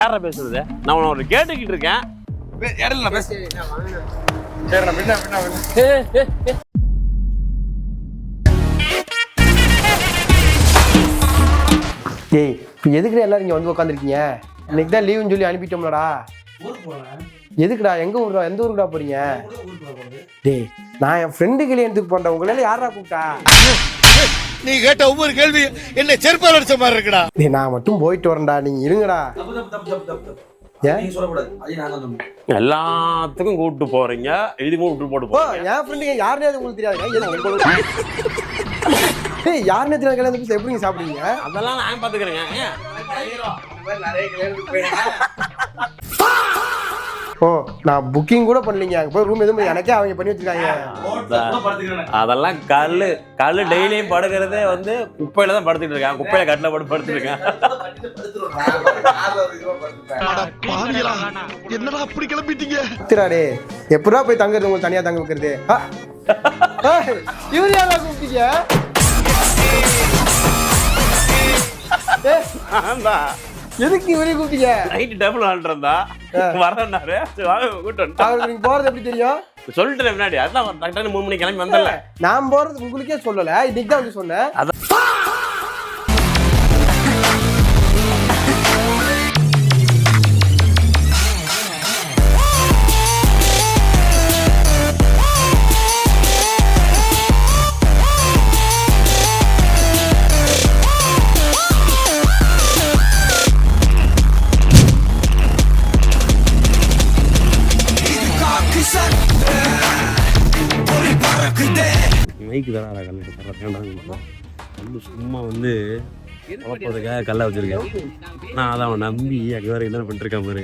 யாரா பேசுறது? நான் உன்னை கேட்டுக்கிட்டு இருக்கேன். டேய் இப்போ எதுக்குடா எல்லாரும் இங்கே வந்து உட்காந்துருக்கீங்க? இன்னைக்கு தான் லீவுன்னு சொல்லி அனுப்பிட்டோம்லடா. எதுக்குடா? எந்த ஊருக்குடா போறீங்க? டேய் நான் என் ஃப்ரெண்டு கல்யாணத்துக்கு போறேன். உங்களால யாரா கூப்பிட்டா? நீ கேட்ட ஒவ்வொரு கேள்வி என்ன செருப்பால் அடிச்ச மாதிரி இருக்குடா. டேய் நான் மட்டும் போயிட்டு வரேன்டா, நீங்க இருங்கடா. எல்லாத்துக்கும் கூப்பிட்டு போறீங்க, இதுக்கும் கூப்பிட்டு போட்டு போறீங்க. என் ஃப்ரெண்டுங்க யாருனே உங்களுக்கு தெரியாது. யாருனே தெரியாது கல்யாணத்துக்கு எப்படிங்க சாப்பிடுவீங்க? அதெல்லாம் நான் பாத்துக்கிறேங்க. ஓ நான் புக்கிங் கூட பண்ணலீங்க. அங்கே போய் ரூம் எதுவும் எனக்கே அவங்க பண்ணி வச்சிருக்காங்க. அதெல்லாம் கல்லு டெய்லியும் படுக்கிறதே வந்து குப்பையில தான் படுத்துட்டு இருக்கேன். குப்பையில கட்டில படுத்துட்டு இருக்கேன். என்னடா அப்படி கிளம்பிட்டீங்க? திராடே எப்படா போய் தங்குறது? உங்களுக்கு தனியா தங்க வைக்கிறது? இவரு யாரா கூப்பிட்டீங்க? எதுக்கு இவரே கூப்பிட்டீங்க? நைட் டேபிள் ஆல்றதா வரேன்னாரு. நீங்க போறது எப்படி தெரியும்? சொல்லிட்டு முன்னாடி அதான் 3 மணிக்கு கிளம்பி வந்தல. நான் போறது உங்களுக்கே சொல்லல, இன்னைக்கு தான் வந்து சொன்னேன். மைக்கு தராடா கல்லு சும்மா வந்து குழப்பறதுக்காக கல்லை வச்சிருக்கேன். நான் அதான் அவன் நம்பி அங்கே வேற என்ன பண்ணிருக்கேன் பாரு.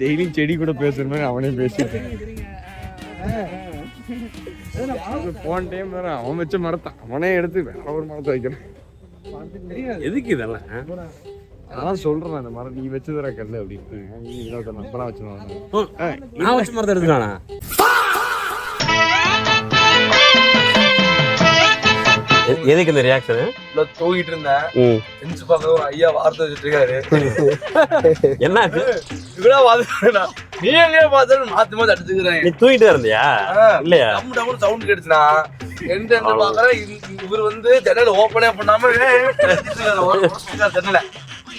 டெய்லியும் செடி கூட பேசுற மாதிரி அவனே பேசிட்டு போன டைம் வேற அவன் வச்ச மரத்தான் அவனே எடுத்து வேற ஒரு மரத்தை வைக்கணும். எதுக்கு இதெல்லாம்? அதான் சொல்றேன், அந்த மரம் நீ வச்சதுரா கல்லு அப்படின்னு. நான் வச்ச மரத்தை எடுத்துக்கானா? எதுக்கு இந்த ரியாக்ஷன்? தூங்கிட்டு இருந்தேன், எந்திரிச்சு பார்க்க ஒரு ஐயா வார்த்தை வச்சுட்டு இருக்காரு. என்ன நீ எங்கேயோ பார்த்து மாத்தி மாத்தி அடிச்சுக்கிறேன். நீ தூங்கிட்டு இருந்தியா? இல்லையா? டம்னு சவுண்ட் கேட்டுச்சுனா எந்த பாக்குறேன். இவர் வந்து ஜன்னல் ஓப்பனே பண்ணாம ஜன்னல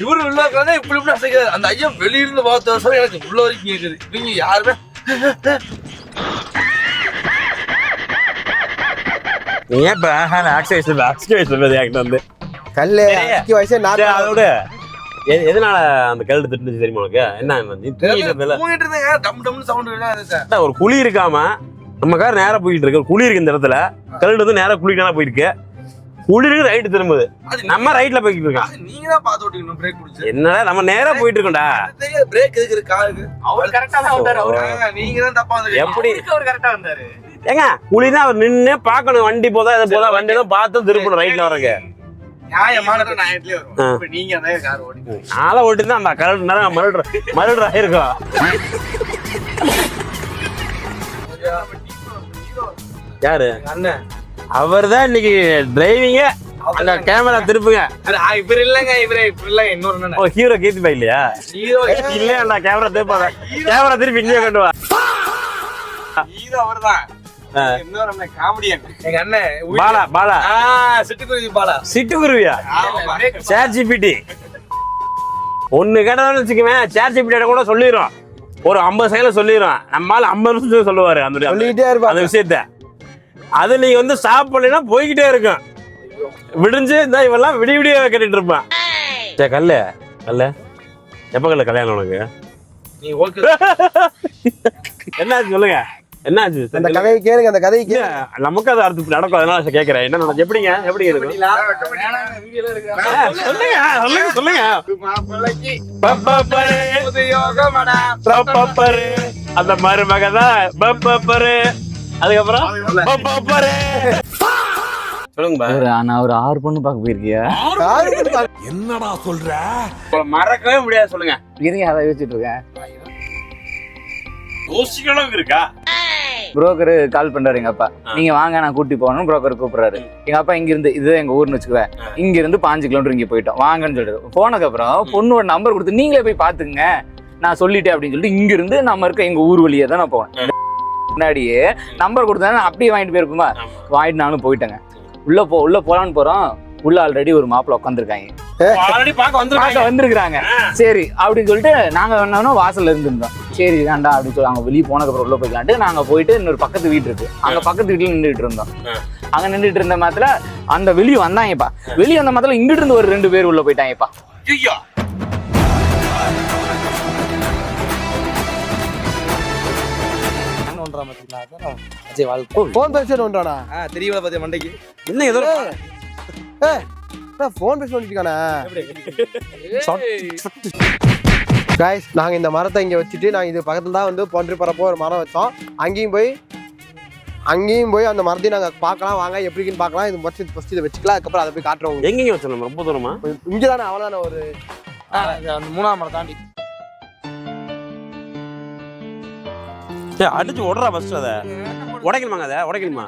இவரு உள்ள உட்காந்து இப்படி இப்படி அசைக்காரு. அந்த ஐயா வெளியிருந்து பார்த்த வருஷம் எனக்கு உள்ள வரைக்கும் கேக்குது. இவங்க யாருமே எதனால அந்த கல் திட்டுச்சு தெரியுமா உனக்கு? என்ன ஒரு குழி இருக்காம நம்ம கார் நேரா போயிட்டு இருக்கு. குழி இருக்கு இந்த இடத்துல, கல் வந்து நேரா குழிக்கான போயிருக்கு. குழி இருக்கு, ரைட்டு திரும்புது, நம்ம ரைட்ல போய்கிட்டு இருக்கோம். நீங்க தான் பாத்து ஓட்டிக்கணும். பிரேக் பிடிச்சு என்னடா நம்ம நேரா போயிட்டு இருக்கோம்டா. பிரேக் எதுக்கு இருக்கு? காருக்கு அவர் கரெக்டா தான் வந்தாரு. அவரு நீங்க தான் தப்பா வந்தீங்க. எப்படி அவர் கரெக்டா வந்தாரு? ஏங்க குழிதான் அவர் நின்னு பாக்கணும். வண்டி போதா எது போதா வண்டி தான் பார்த்து திருப்பணும் ரைட்ல வரங்க. நியாயமானது நியாயத்திலே வரும். இப்ப நீங்க தான் கார் ஓட்டிங்க. நாளை ஓட்டி தான் அந்த கரெக்ட் நேரம் மறுடர் ஆயிருக்கும். யாரு அண்ணன்? அவர் தான் இன்னைக்கு டிரைவிங்க. அந்த கேமரா திருப்புங்க. இவர் இல்லங்க, இவரே இப்ப இல்ல. இன்னொரு ஓ ஹீரோ கீர்த்தி பாய் இல்லையா? ஹீரோ இல்லையா? கேமரா திருப்பாத, கேமரா திருப்பி இங்கே கொண்டு வா. ஹீரோ அவர்தான். இன்னொரு காமெடியன் எங்க அண்ணன் பாலா. சிட்டுக்குருவி பாலா. சிட்டுக்குருவியா? சேட் ஜிபிடி ஒண்ணு கேட்டதான்னு வச்சுக்குவேன். சேட் ஜிபிடி கூட சொல்லிடுறோம், ஒரு 50 செகண்ட்ல சொல்லிடுறோம். நம்மளால 50 நிமிஷம் சொல்லுவாரு அந்த விஷயத்த. அது நீங்க வந்து சாப்பிடலைன்னா போய்கிட்டே இருக்கும். விடிஞ்சு இந்த இவெல்லாம் விடிய கேட்டுட்டு இருப்பான். சே கல்லு எப்ப கல்ல கல்யாணம் உனக்கு? என்னாச்சு சொல்லுங்க, என்னாச்சு? அந்த கதையை கேளுங்க. அந்த கதையை கேளு. நமக்கு அது அடுத்து நடக்கும், அதனால கேட்கிறேன். என்ன நடக்கும்? எப்படி இருக்கும்? சொல்லுங்க. அந்த மருமக தான். அதுக்கப்புறம் சொல்லுங்க. நான் ஒரு 6 பொண்ணு பார்க்க போயிருக்கியா? என்னடா சொல்ற? மறக்கவே முடியாது. சொல்லுங்க. இருங்க, அதை யோசிச்சுட்டு இருக்கேன். யோசிக்க அளவுக்கு இருக்கா? புரோக்கர் கால் பண்றாரு எங்க அப்பா, நீங்க வாங்க நான் கூட்டி போகணும். புரோக்கர் கூப்பிடுறாரு. எங்க அப்பா இங்க இருந்து, இது எங்க ஊர்னு வச்சுக்குவேன், இங்க இருந்து 5 கிலோமீட்டர் இங்க போயிட்டோம் வாங்கன்னு சொல்லிட்டு போனதுக்கு அப்புறம் பொண்ணோட நம்பர் கொடுத்து நீங்களே போய் பாத்துங்க நான் சொல்லிட்டேன் அப்படின்னு சொல்லிட்டு இங்க இருந்து நம்ம இருக்க எங்க ஊர் வழியே தான் நான் போவேன். முன்னாடியே நம்பர் கொடுத்தா அப்படியே வாங்கிட்டு போயிருக்குமா, வாங்கிட்டு நானும் போயிட்டேங்க. உள்ள போலான்னு போறோம், உள்ள ஆல்ரெடி ஒரு மாப்பிள்ள உட்காந்துருக்காங்க, வந்திருக்காங்க. சரி அப்படின்னு சொல்லிட்டு நாங்க என்ன வாசல்ல இருந்திருந்தோம். சரி வேண்டா அப்படின்னு சொல்லி அவங்க வெளியே போனதுக்கு அப்புறம் உள்ள போய்க்கலான்ட்டு நாங்க போயிட்டு இன்னொரு பக்கத்து வீட்டு இருக்கு, அங்க பக்கத்து வீட்டுல நின்றுட்டு இருந்தோம். அங்க நின்றுட்டு இருந்த மாத்திர அந்த வெளியே வந்தாங்கப்பா. வெளியே வந்த மாத்திர இங்கிட்டு இருந்து ஒரு 2 பேர் உள்ள போயிட்டாங்கப்பா. போன் பேசிட்டு வந்துட்டானா? தெரியல பாத்தியா மண்டைக்கு என்ன ஏதோ போன் பேசி வந்துட்டானே. கைஸ், நாங்க இந்த மரத்தை இங்க வச்சுட்டு நாங்க இது பக்கத்துல தான் வந்து போன்று பரப்போ ஒரு மரம் வச்சோம். அங்கேயும் போய் அந்த மரத்தையும் நாங்க பார்க்கலாம், வாங்க எப்படின்னு பார்க்கலாம். இது ஃபர்ஸ்ட் இதை வச்சுக்கலாம், அதுக்கப்புறம் அதை போய் காட்டுறோம். எங்கெங்க வச்சிடலாம்? ரொம்ப தூரமா? இங்கதானே, அவ்வளவுதானே. ஒரு 3ஆம் மரம் தாண்டி அடிச்சு உடறா ஃபர்ஸ்ட். அதை உடைக்கணுமாங்க? அதை உடைக்கணுமா?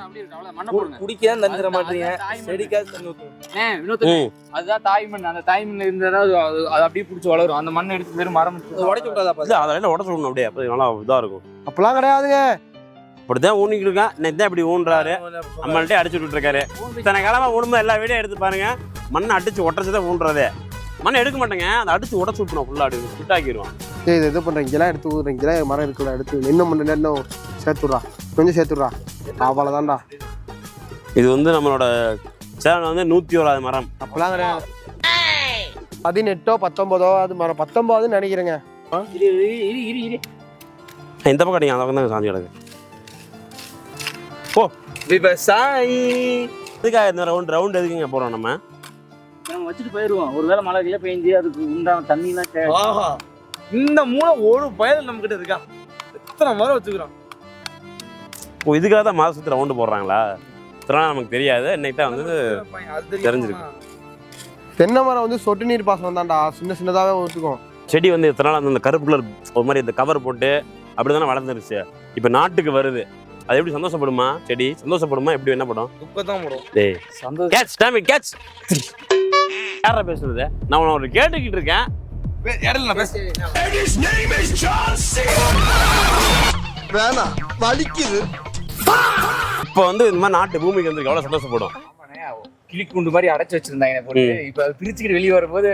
குடிக்க தந்துட மாட்டீங்க, செடிக்காது தண்ணி ஊத்தும். அதுதான் தாய்மண். அந்த தாய்மண் இருந்தா அது அப்படியே பிடிச்சி வளரும். அந்த மண்ணை எடுத்து வெறும் மரம் உடைச்சு விட்டாதா? இல்ல அதெல்லாம் உடச்சு விடணும் அப்படியே, அப்போ நல்லா இதா இருக்கும். அப்பெல்லாம் கிடையாதுங்க, அப்படிதான் ஊனிக்கிட்டு இருக்கான். இன்னைக்கு இப்படி ஊன்றாரு, நம்மள்ட்டே அடிச்சு விட்டு இருக்காரு. இத்தனை காலமா ஊனும்போது எல்லா வீடியோ எடுத்து பாருங்க, மண்ணை அடிச்சு உடச்சுதான் ஊன்றதே. மண்ணை எடுக்க மாட்டேங்க, அதை அடிச்சு உடச்சு விட்டுணும், ஃபுல்லா அடி ஃபிட்டாக்கிடுவான். இது இது பண்றேன், இங்கெல்லாம் எடுத்து ஊதுறேன், இங்கெல்லாம் மரம் இருக்குல்ல, எடுத்து இன்னும் இன்னும் சேர்த்துடுறா, கொஞ்சம் சேர்த்துடுறா, அவ்வளோதான்டா. இது வந்து நம்மளோட சேனல் வந்து 101வது மரம். அப்பெல்லாம் கிடையாது, 18ஓ 19ஓ அது மரம், 19 நினைக்கிறேங்க. இந்த பக்கம் அடிங்க, அந்த பக்கம் தான் சாஞ்சி கிடக்கு. ஓ விவசாயி இதுக்காக இந்த ரவுண்ட் எதுக்குங்க போறோம்? நம்ம வச்சுட்டு போயிருவோம். ஒருவேளை மழை கீழே பெஞ்சு அதுக்கு உண்டான தண்ணிலாம். ஆஹா, இந்த மூளை ஒரு பயல் நம்ம கிட்ட இருக்கா? எத்தனை மரம் வச்சுக்கிறோம்? ஓ இதுக்காக தான் மாதத்துக்கு ரவுண்டு போடுறாங்களா? இதெல்லாம் நமக்கு தெரியாது, இன்னைக்கு தான் வந்து தெரிஞ்சிருக்கு. தென்னை மரம் வந்து சொட்டு நீர் பாசனம் தான்டா, சின்னதாவே ஒத்துக்கும். செடி வந்து இத்தனை நாள் அந்த கருப்பு கலர் ஒரு மாதிரி இந்த கவர் போட்டு அப்படிதானே வளர்ந்துருச்சு. இப்போ நாட்டுக்கு வருது, அது எப்படி சந்தோஷப்படுமா? செடி சந்தோஷப்படுமா? எப்படி என்ன படம்? துப்பத்தான் போடும். டேய் கேட்ச் டாமி கேட்ச். யாரா பேசுறது? நான் ஒரு கேட்டுக்கிட்டு இருக்கேன். இடத்துல நான் பேச வேணாம், வலிக்குது. இப்போ வந்து இந்த மாதிரி நாட்டு பூமிக்கு வந்து எவ்வளவு சந்தோஷப்படும். கிளிக்குண்டு மாதிரி அடைச்சு வச்சிருந்தாங்க போட்டு. இப்ப அது பிரிச்சுக்கிட்டு வெளியே வரும்போது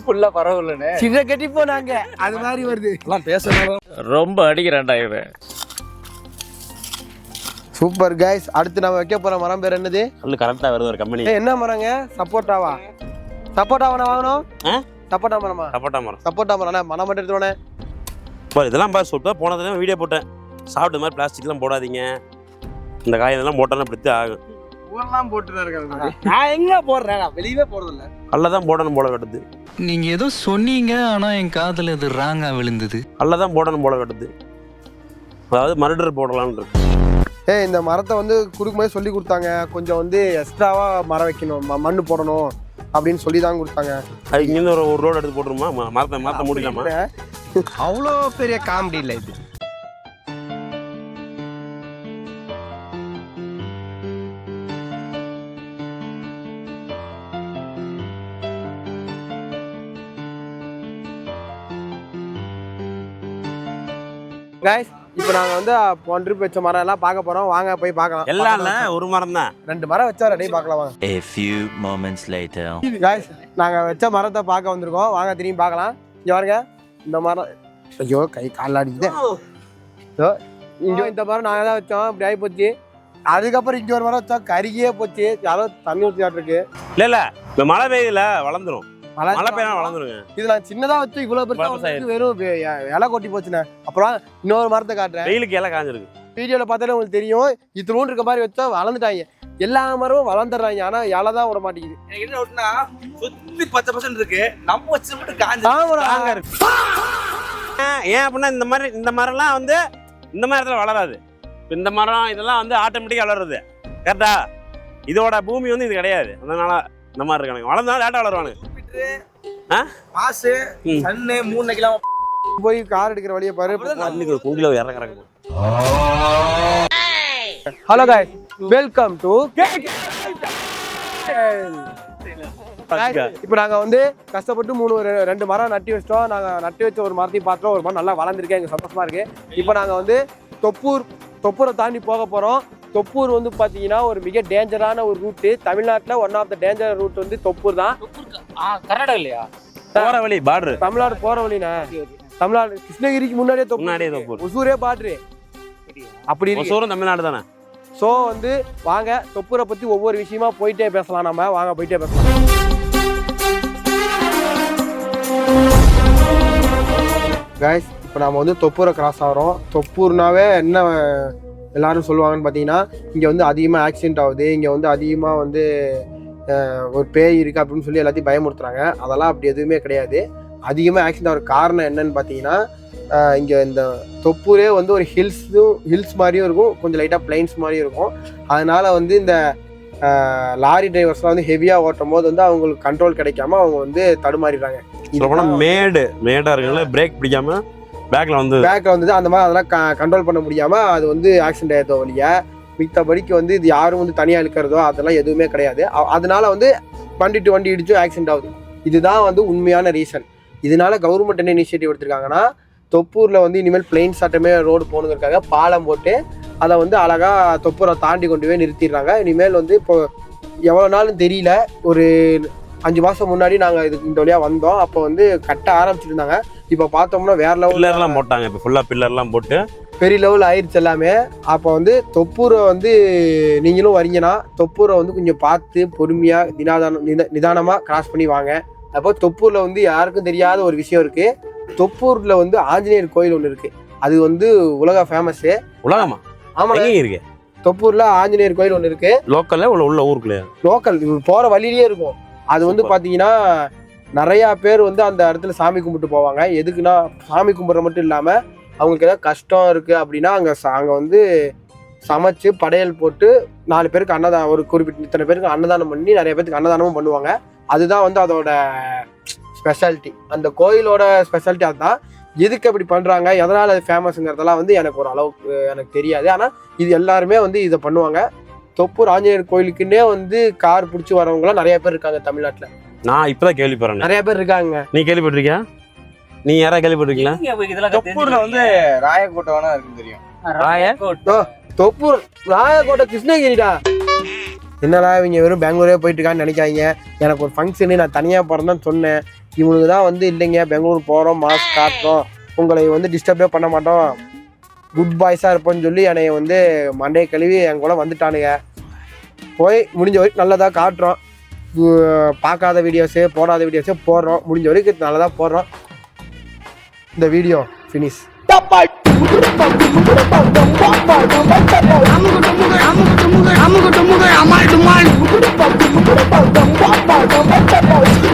ஃபுல்லா பரவாயில்லன்னு சின்ன கட்டி போனாங்க, அது மாதிரி வருது. எல்லாம் பேசணும். ரொம்ப அடிக்கிறான்டா இவன். சூப்பர் கைஸ், அடுத்து நம்ம வைக்க போற மரம் பேர் என்னது? அது கரெக்டா வருது ஒரு கம்பெனி. என்ன மரங்க? சப்போட்டாவா? சப்போட்டாவா வாங்கணும்? சப்போட்டா மரமா? சப்போட்டா மரம். சப்போட்டா மரம் மனம் மட்டும் எடுத்துவானே. இதெல்லாம் பாரு சொல்லிட்டு போனதுல வீடியோ போட்டேன். சாப்பிட்ட மாதிரி பிளாஸ்டிக்லாம் போடாதீங்க, இந்த காயெல்லாம் போட்டாலும் இப்படி ஆகும். ஊரெல்லாம் போட்டுதான் இருக்காங்க. நான் எங்க போடுறேன்? நான் வெளியவே போறது இல்ல. அல்லதான் போடணும் போல வெட்டுது. நீங்க ஏதோ சொன்னீங்க, ஆனா என் காதுல இது ராங்கா விழுந்தது. அல்லதான் போடணும் போல வெட்டுது, அதாவது மர்டர் போடலான்னு இருக்கு. இந்த மரத்தை வந்து கொடுக்கும்போது சொல்லி கொடுத்தாங்க, கொஞ்சம் வந்து எக்ஸ்ட்ராவா மரம் வைக்கணும், மண்ணு போடணும் அப்படின்னு சொல்லி தான் கொடுத்தாங்க. அது இங்கிருந்து ஒரு ரோடு எடுத்து போட்டுருமா? மரத்தை முடியலாமா? அவ்வளோ பெரிய காமெடி இல்லை இது. கைஸ், இப்போ நாங்கள் வந்து போன ட்ரிப் வச்ச மரம் எல்லாம் பார்க்க போகிறோம், வாங்க போய் பார்க்கலாம். எல்லாம் இல்லை, ஒரு மரம் தான். 2 மரம் வச்சா ரெடி பார்க்கலாம் வாங்க. A few moments later. Guys, நாங்கள் வச்ச மரத்தை பார்க்க வந்திருக்கோம், வாங்க திரும்பி பார்க்கலாம். இங்கே பாருங்க, இந்த மரம், ஐயோ கை காலில் அடிக்குது. இங்கே இந்த மரம் நாங்கள் தான் வச்சோம், இப்படி ஆகி போச்சு. அதுக்கப்புறம் இங்கே ஒரு மரம் வச்சோம், கருகியே போச்சு, யாரோ தண்ணி ஊற்றியாட்டு இருக்கு. இல்லை இப்போ மழை பெய்யுதுல, வளர்ந்துரும். மழை பெய்யா வளர்ந்துருங்க. இது நான் சின்னதா வச்சு இவ்வளவு பெருசா வெறும் இலை கொட்டி போச்சுண்ணே. அப்புறம் இன்னொரு மரத்தை காட்டுறேன், வெயிலுக்கு இலை காஞ்சிருக்கு. வீடியோல பார்த்தாலே உங்களுக்கு தெரியும். இத்தனூண்டு இருக்க மாதிரி வச்சா வளர்ந்துட்டாங்க, எல்லா மரமும் வளர்ந்துடுறாங்க, ஆனா இலை தான் விட மாட்டேங்குது. எனக்கு என்ன ஒட்டுனா சுத்தி 10% இருக்கு, நம்ம வச்சு மட்டும் காஞ்சு இருக்கு. ஏன் அப்படின்னா இந்த மரம்லாம் வந்து இந்த மாதிரி இடத்துல வளராது. இந்த மரம் இதெல்லாம் வந்து ஆட்டோமேட்டிக்கா வளருது, கரெக்டா? இதோட பூமி வந்து இது கிடையாது, அதனால இந்த மாதிரி இருக்கானுங்க. வளர்ந்தாலும் லேட்டா வளருவானுங்க. மாசு சன்னு 3 கிலோ போய் கார் எடுக்கிற வழியை பாரு. குண்டில இறக்குறாங்க. ஹலோ காய்ஸ், வெல்கம் டு இப்போ நாங்க வந்து கஷ்டப்பட்டு 2 மரம் நட்டி வச்சிட்டோம். நாங்க நட்டி வச்ச ஒரு மரத்தையும் பார்த்தோம். ஒரு மரம் நல்லா வளர்ந்துருக்கு, எங்களுக்கு சந்தோஷமா இருக்கு. இப்போ நாங்க வந்து தொப்பூரை தாண்டி போக போறோம். தொப்பூர் வந்து பாத்தீங்கன்னா ஒரு மிக டேஞ்சரான ஒரு ரூட்டு. தமிழ்நாட்டில் one of the danger route வந்து தொப்பூர் தான். கர்நாடகா இல்லையா? போற வழி பார்டர், தமிழ்நாடு போற வழிண்ணே. தமிழ்நாடு கிருஷ்ணகிரிக்கு முன்னாடியே தொப்பூர், ஒசூரே பார்டரு. அப்படி இருக்கு. ஒசூரும் தமிழ்நாடு தானே. ஸோ வந்து வாங்க தொப்பூரை பற்றி ஒவ்வொரு விஷயமா போயிட்டே பேசலாம். நம்ம வாங்க போயிட்டே பேசலாம். கைஸ், இப்போ நம்ம வந்து தொப்பூரை கிராஸ் ஆகிறோம். தொப்பூர்னாவே என்ன எல்லாரும் சொல்லுவாங்கன்னு பார்த்தீங்கன்னா, இங்கே வந்து அதிகமாக ஆக்சிடென்ட் ஆகுது, இங்கே வந்து அதிகமாக வந்து ஒரு பேய் இருக்குது அப்படின்னு சொல்லி எல்லாத்தையும் பயமுறுத்துறாங்க. அதெல்லாம் அப்படி எதுவுமே கிடையாது. அதிகமாக ஆக்சிடென்ட் ஆகிற காரணம் என்னன்னு பார்த்தீங்கன்னா, இங்கே இந்த தொப்பூரே வந்து ஒரு ஹில்ஸ் மாதிரியும் இருக்கும், கொஞ்சம் லைட்டாக பிளைன்ஸ் மாதிரியும் இருக்கும். அதனால வந்து இந்த லாரி டிரைவர்ஸ்லாம் வந்து ஹெவியாக ஓட்டும் போது வந்து அவங்களுக்கு கண்ட்ரோல் கிடைக்காம அவங்க வந்து தடுமாறிடுறாங்க. மேடா இருக்குல்ல, பிரேக் பிடிக்காம பேக்ல வந்து அந்த மாதிரி அதெல்லாம் கண்ட்ரோல் பண்ண முடியாமல் அது வந்து ஆக்சிடென்ட் ஆகிடுதோ வழியா. மித்தபடிக்கு வந்து இது யாரும் வந்து தனியாக இழுக்கிறதோ அதெல்லாம் எதுவுமே கிடையாது. அதனால வந்து வண்டி டு வண்டி இடிச்சு ஆக்சிடென்ட் ஆகுது. இதுதான் வந்து உண்மையான ரீசன். இதனால கவர்மெண்ட் என்ன இனிஷியேட்டிவ் எடுத்திருக்காங்கன்னா, தொப்பூரில் வந்து இனிமேல் பிளெயின் சாட்டமே ரோடு போகணுங்கிறதுக்காக பாலம் போட்டு அதை வந்து அழகாக தொப்பூரை தாண்டி கொண்டு போய் நிறுத்திடுறாங்க. இனிமேல் வந்து இப்போ எவ்வளோ நாள்னு தெரியல, ஒரு 5 மாதம் முன்னாடி நாங்கள் இந்த வழியாக வந்தோம். அப்போ வந்து கட்ட ஆரம்பிச்சுட்டு இருந்தாங்க. இப்போ பார்த்தோம்னா வேற பில்லர்லாம் போட்டாங்க. இப்போ ஃபுல்லாக பில்லர்லாம் போட்டு பெரிய லெவல் ஆயிடுச்சு எல்லாமே. அப்போ வந்து தொப்பூரை வந்து நீங்களும் வரீங்கன்னா தொப்பூரை வந்து கொஞ்சம் பார்த்து பொறுமையாக நிதானமாக கிராஸ் பண்ணி வாங்க. அப்போ தொப்பூரில் வந்து யாருக்கும் தெரியாத ஒரு விஷயம் இருக்குது. தொப்பூரில் வந்து ஆஞ்சநேயர் கோயில் ஒன்று இருக்குது. அது வந்து உலக ஃபேமஸ்ஸு. உலகமா? ஆமாம், இருக்கு. தொப்பூரில் ஆஞ்சநேயர் கோயில் ஒன்று இருக்குது. லோக்கல்ல உள்ள ஊருக்குள்ளே? லோக்கல், போகிற வழியிலேயே இருக்கும். அது வந்து பார்த்தீங்கன்னா நிறையா பேர் வந்து அந்த இடத்துல சாமி கும்பிட்டு போவாங்க. எதுக்குன்னா சாமி கும்பிட்ற மட்டும் இல்லாமல் அவங்களுக்கு ஏதாவது கஷ்டம் இருக்குது அப்படின்னா அங்கே வந்து சமைச்சு படையல் போட்டு 4 பேருக்கு அன்னதானம், ஒரு குறிப்பிட்ட இத்தனை பேருக்கு அன்னதானம் பண்ணி நிறைய பேருக்கு அன்னதானமும் பண்ணுவாங்க. அதுதான் வந்து அதோட ஸ்பெஷாலிட்டி. அந்த கோயிலோட ஸ்பெஷாலிட்டி அதுதான். எதுக்கு அப்படி பண்ணுறாங்க, எதனால் அது ஃபேமஸுங்கிறதெல்லாம் வந்து எனக்கு ஒரு அளவுக்கு எனக்கு தெரியாது. ஆனால் இது எல்லாருமே வந்து இதை பண்ணுவாங்க. தொப்பூர் ஆஞ்சநேயர் கோயிலுக்குன்னே வந்து கார் பிடிச்சி வரவங்களாம் நிறைய பேர் இருக்காங்க தமிழ்நாட்டில். நான் இப்போதான் கேள்விப்படுறேன். நிறைய பேர் இருக்காங்க. நீ கேள்விப்பட்டிருக்கியா? நீ யாராவது கேள்விப்பட்டிருக்கீங்களா? தொப்பூர்ல வந்து ராயக்கோட்டை வேணா இருக்குன்னு தெரியும். தொப்பூர் ராயக்கோட்டை கிருஷ்ணகிரிடா. என்னடா இவங்க வெறும் பெங்களூரே போயிட்டு இருக்கான்னு நினைக்காதீங்க. எனக்கு ஒரு ஃபங்க்ஷனு, நான் தனியாக போகிறேன்னு சொன்னேன். இவனுக்கு தான் வந்து இல்லைங்க பெங்களூர் போகிறோம், மாஸ்க் காட்டுறோம், உங்களை வந்து டிஸ்டர்பே பண்ண மாட்டோம், குட் பாய்ஸாக இருப்போன்னு சொல்லி என்னை வந்து மண்டையை கழுவி என் கூட வந்துட்டானுங்க. போய் முடிஞ்ச வரைக்கும் நல்லதாக காட்டுறோம். பார்க்காத வீடியோஸு போடாத வீடியோஸே போடுறோம். முடிஞ்ச வரைக்கும் நல்லதாக போடுறோம். இந்த வீடியோ ஃபினிஷ். அமுகு டுமுகு அமால் டுமால்